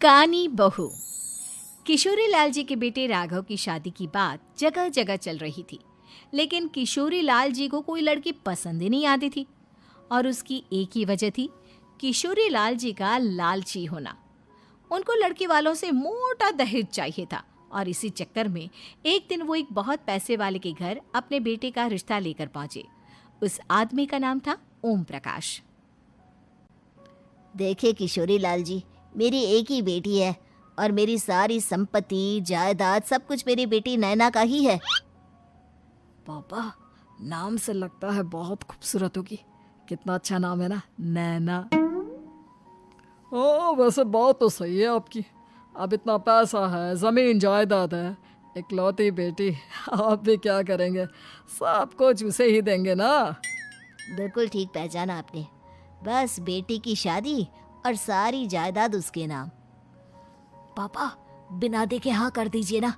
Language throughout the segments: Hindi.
कानी बहू। किशोरी लाल जी के बेटे राघव की शादी की बात जगह जगह चल रही थी, लेकिन किशोरी लाल जी को कोई लड़की पसंद ही नहीं आती थी। और उसकी एक ही वजह थी, किशोरी लाल जी का लालची होना। उनको लड़की वालों से मोटा दहेज चाहिए था और इसी चक्कर में एक दिन वो एक बहुत पैसे वाले के घर अपने बेटे का रिश्ता लेकर पहुंचे। उस आदमी का नाम था ओम प्रकाश। देखे किशोरी लाल जी, मेरी एक ही बेटी है और मेरी सारी संपत्ति जायदाद सब कुछ मेरी बेटी नैना का ही है। पापा, नाम से लगता है बहुत खूबसूरत होगी। कितना अच्छा नाम है ना, नैना। ओ, वैसे बात तो सही है आपकी। अब इतना पैसा है, जमीन जायदाद है, इकलौती बेटी, आप भी क्या करेंगे? सब कुछ उसे ही देंगे ना। बिल्कुल ठीक पहचाना आपने। बस बेटी की शादी और सारी जायदाद उसके नाम। पापा, बिना देखे हाँ कर दीजिए ना।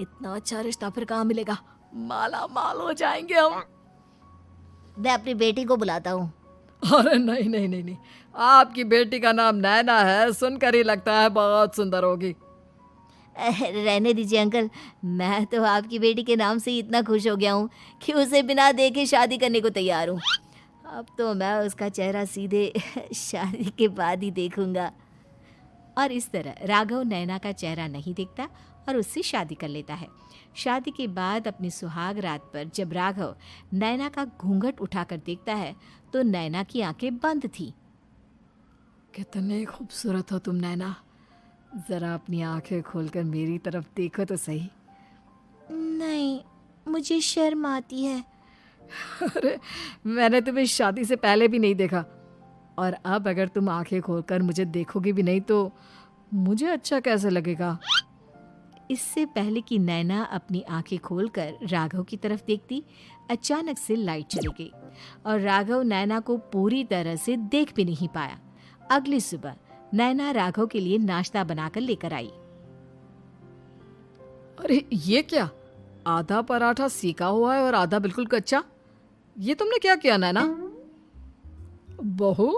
इतना अच्छा रिश्ता फिर कहाँ मिलेगा? माला माल हो जाएंगे हम। मैं अपनी बेटी को बुलाता हूँ। अरे नहीं नहीं नहीं नहीं, आपकी बेटी का नाम नैना है, सुनकर ही लगता है बहुत सुंदर होगी। रहने दीजिए अंकल, मैं तो आपकी बेटी के नाम से ही इतना खुश हो गया हूँ कि उसे बिना देखे शादी करने को तैयार हूँ। अब तो मैं उसका चेहरा सीधे शादी के बाद ही देखूंगा। और इस तरह राघव नैना का चेहरा नहीं देखता और उससे शादी कर लेता है। शादी के बाद अपनी सुहाग रात पर जब राघव नैना का घूंघट उठाकर देखता है तो नैना की आंखें बंद थी। कितनी खूबसूरत हो तुम नैना, जरा अपनी आंखें खोलकर मेरी तरफ देखो तो सही। नहीं, मुझे शर्म आती है। अरे, मैंने तुम्हें शादी से पहले भी नहीं देखा, और अब अगर तुम आंखें खोलकर मुझे देखोगी भी नहीं तो मुझे अच्छा कैसे लगेगा? इससे पहले कि नैना अपनी आंखें खोलकर राघव की तरफ देखती, अचानक से लाइट चली गई और राघव नैना को पूरी तरह से देख भी नहीं पाया। अगली सुबह नैना राघव के लिए नाश्ता बनाकर लेकर आई। अरे ये क्या, आधा पराठा सीका हुआ है और आधा बिल्कुल कच्चा। ये तुमने क्या किया नैना? बहू,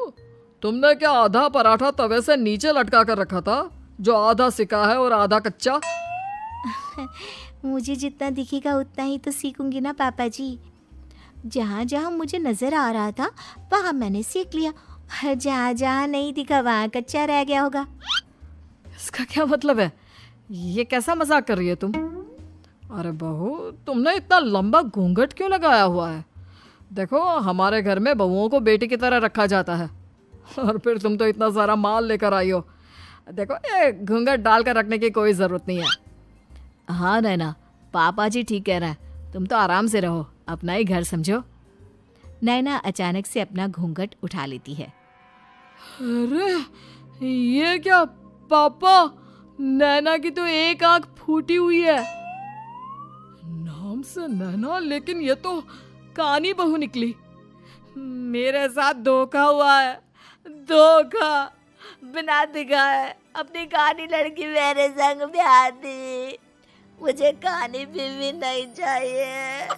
तुमने क्या आधा पराठा तवे से नीचे लटका कर रखा था, जो आधा सिका है और आधा कच्चा? मुझे जितना दिखेगा उतना ही तो सीखूंगी ना पापा जी। जहाँ जहाँ मुझे नजर आ रहा था वहाँ मैंने सीख लिया, और जहाँ जहाँ नहीं दिखा वहाँ कच्चा रह गया होगा। इसका क्या मतलब है? ये कैसा मजाक कर रही है तुम? अरे बहू, तुमने इतना लंबा घूंघट क्यों लगाया हुआ है? देखो, हमारे घर में बहुओं को बेटी की तरह रखा जाता है, और फिर तुम तो इतना सारा माल लेकर आई हो। देखो, ये घूंघट डालकर रखने की कोई ज़रूरत नहीं है। हाँ नैना, पापा जी ठीक कह रहे हैं, तुम तो आराम से रहो, अपना ही घर समझो। नैना अचानक से अपना घूंघट उठा लेती है। अरे ये क्या पापा, नैना की तो एक आंख फूटी हुई है। नाम से नैना, लेकिन ये तो कानी बहू निकली। मेरे साथ धोखा हुआ है, धोखा। बिना दिखाए अपनी कानी लड़की मेरे संग ब्याह दी। मुझे कानी बीवी नहीं चाहिए।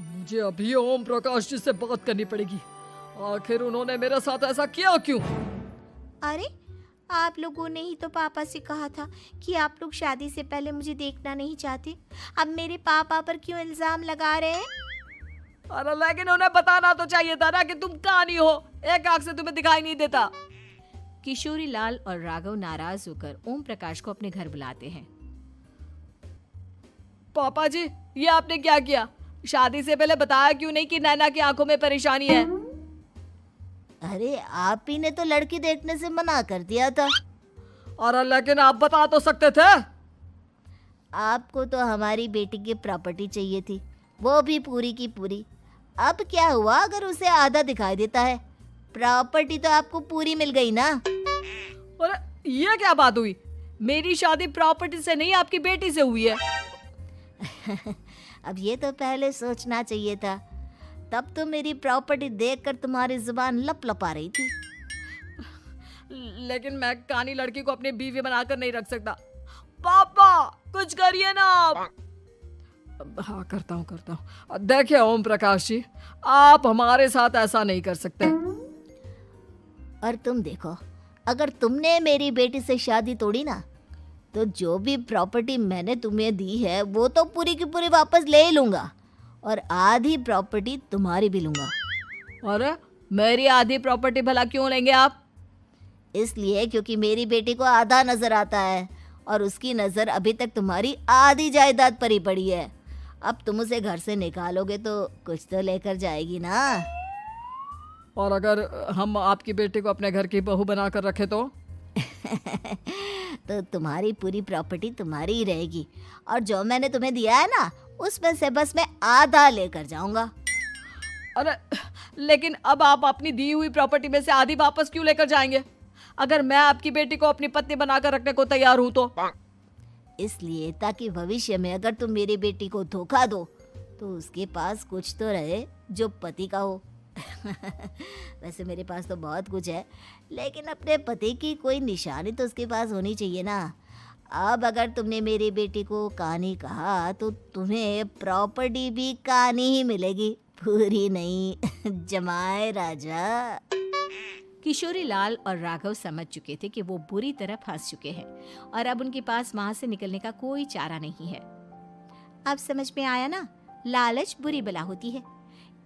मुझे अभी ओम प्रकाश जी से बात करनी पड़ेगी। आखिर उन्होंने मेरे साथ ऐसा किया क्यों? अरे, आप लोगों ने ही तो पापा से कहा था कि आप लोग शादी से पहले मुझे देखना नहीं चाहते। अब मेरे पापा पर क्यों इल्जाम लगा रहे हैं? अरे लेकिन उन्हें बताना तो चाहिए था ना कि तुम कानी हो, एक आंख से तुम्हें दिखाई नहीं देता। किशोरी लाल और राघव नाराज होकर ओम प्रकाश को अपने घर बुलाते हैं। पापा जी, ये आपने क्या किया? शादी से पहले बताया क्यों नहीं कि नैना की आंखों में परेशानी है? अरे, आप ही ने तो लड़की देखने से मना कर दिया था। अरे लेकिन आप बता तो सकते थे। आपको तो हमारी बेटी की प्रॉपर्टी चाहिए थी, वो भी पूरी की पूरी। अब क्या हुआ अगर उसे आधा दिखाई देता है? प्रॉपर्टी तो आपको पूरी मिल गई ना। अरे ये क्या बात हुई? मेरी शादी प्रॉपर्टी से नहीं, आपकी बेटी से हुई है। अब ये तो पहले सोचना चाहिए था, तब तो मेरी प्रॉपर्टी देखकर तुम्हारी जुबान लप लपा रही थी। लेकिन मैं कानी लड़की को अपनी बीवी बनाकर नहीं रख सकता। पापा, कुछ करिए ना आप। हाँ, करता हूँ। देखिए ओम प्रकाश जी, आप हमारे साथ ऐसा नहीं कर सकते। और तुम देखो, अगर तुमने मेरी बेटी से शादी तोड़ी ना, तो जो भी प्रॉपर्टी मैंने तुम्हें दी है वो तो पूरी की पूरी वापस ले ही लूँगा, और आधी प्रॉपर्टी तुम्हारी भी लूँगा। अरे मेरी आधी प्रॉपर्टी भला क्यों लेंगे आप? इसलिए क्योंकि मेरी बेटी को आधा नजर आता है और उसकी नज़र अभी तक तुम्हारी आधी जायदाद पर ही पड़ी है। अब तुम उसे घर से निकालोगे तो कुछ तो लेकर जाएगी ना। और अगर हम आपकी बेटी को अपने घर की बहू बना कर रखे तो? तो तुम्हारी पूरी प्रॉपर्टी तुम्हारी ही रहेगी, और जो मैंने तुम्हें दिया है ना, उसमें से बस मैं आधा लेकर जाऊंगा। अरे लेकिन अब आप अपनी दी हुई प्रॉपर्टी में से आधी वापस क्यों लेकर जाएंगे? अगर मैं आपकी बेटी को अपनी पत्नी बनाकर रखने को तैयार हूं तो? इसलिए ताकि भविष्य में अगर तुम मेरी बेटी को धोखा दो तो उसके पास कुछ तो रहे जो पति का हो। वैसे मेरे पास तो बहुत कुछ है, लेकिन अपने पति की कोई निशानी तो उसके पास होनी चाहिए ना। अब अगर तुमने मेरी बेटी को कानी कहा तो तुम्हें प्रॉपर्टी भी कानी ही मिलेगी, पूरी नहीं। जमाए राजा। किशोरी लाल और राघव समझ चुके थे कि वो बुरी तरह फंस चुके हैं और अब उनके पास वहां से निकलने का कोई चारा नहीं है। अब समझ में आया ना, लालच बुरी बला होती है।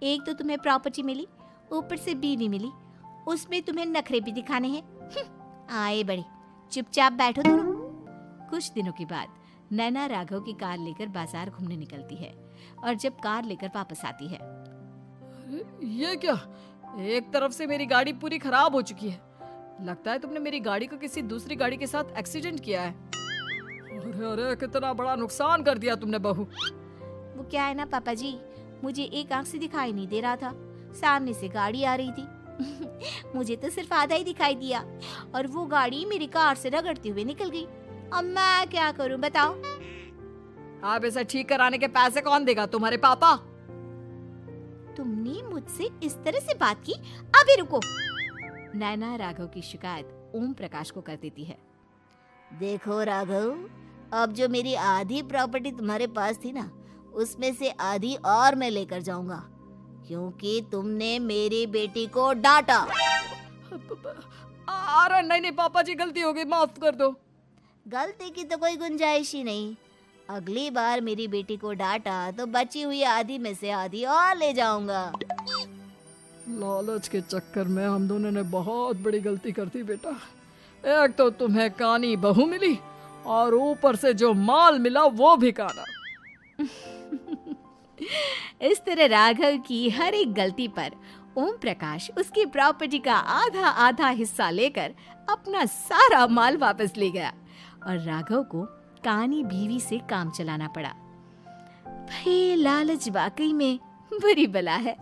एक तो तुम्हें प्रॉपर्टी मिली, ऊपर से बीवी मिली, उसमें तुम्हें नखरे भी दिखाने हैं। आए बड़े, चुपचाप बैठो दोनों। कुछ दिनों के बाद नैना राघव की कार लेकर बाजार घूमने निकलती है और जब कार लेकर वापस आती है, ये क्या? एक तरफ से मेरी गाड़ी पूरी खराब हो चुकी है। लगता है तुमने मेरी गाड़ी को किसी दूसरी गाड़ी के साथ एक्सीडेंट किया है। अरे अरे कितना बड़ा नुकसान कर दिया तुमने बहू। वो क्या है ना पापा जी, मुझे एक आंख से दिखाई नहीं दे रहा था, सामने से गाड़ी आ रही थी। मुझे तो सिर्फ आधा ही दिखाई दिया और वो गाड़ी मेरी कार से रगड़ते हुए निकल गई। अब मैं क्या करूं बताओ? आप इसे ठीक कराने के पैसे कौन देगा? तुम्हारे पापा। तुमने मुझसे इस तरह से बात की? अभी रुको। नैना राघव की शिकायत ओम प्रकाश को कर देती है। देखो राघव, अब जो मेरी आधी प्रॉपर्टी तुम्हारे पास थी ना, उसमें से आधी और मैं लेकर जाऊंगा, क्योंकि तुमने मेरी बेटी को डांटा। अरे नहीं नहीं पापा जी, गलती हो गई, माफ कर दो। गलती की तो कोई गुंजाइश ही नहीं। अगली बार मेरी बेटी को डांटा तो बची हुई आधी में से आधी और ले जाऊंगा। लालच के चक्कर में हम दोनों ने बहुत बड़ी गलती कर दी बेटा। एक तो तुम्हें कानी बहू मिली और ऊपर से जो माल मिला वो भी काना। इस तरह राघव की हर एक गलती पर ओम प्रकाश उसकी प्रॉपर्टी का आधा आधा हिस्सा लेकर अपना सारा माल वापस ले गया और राघव को कानी बीवी से काम चलाना पड़ा। भाई लालच वाकई में बुरी बला है।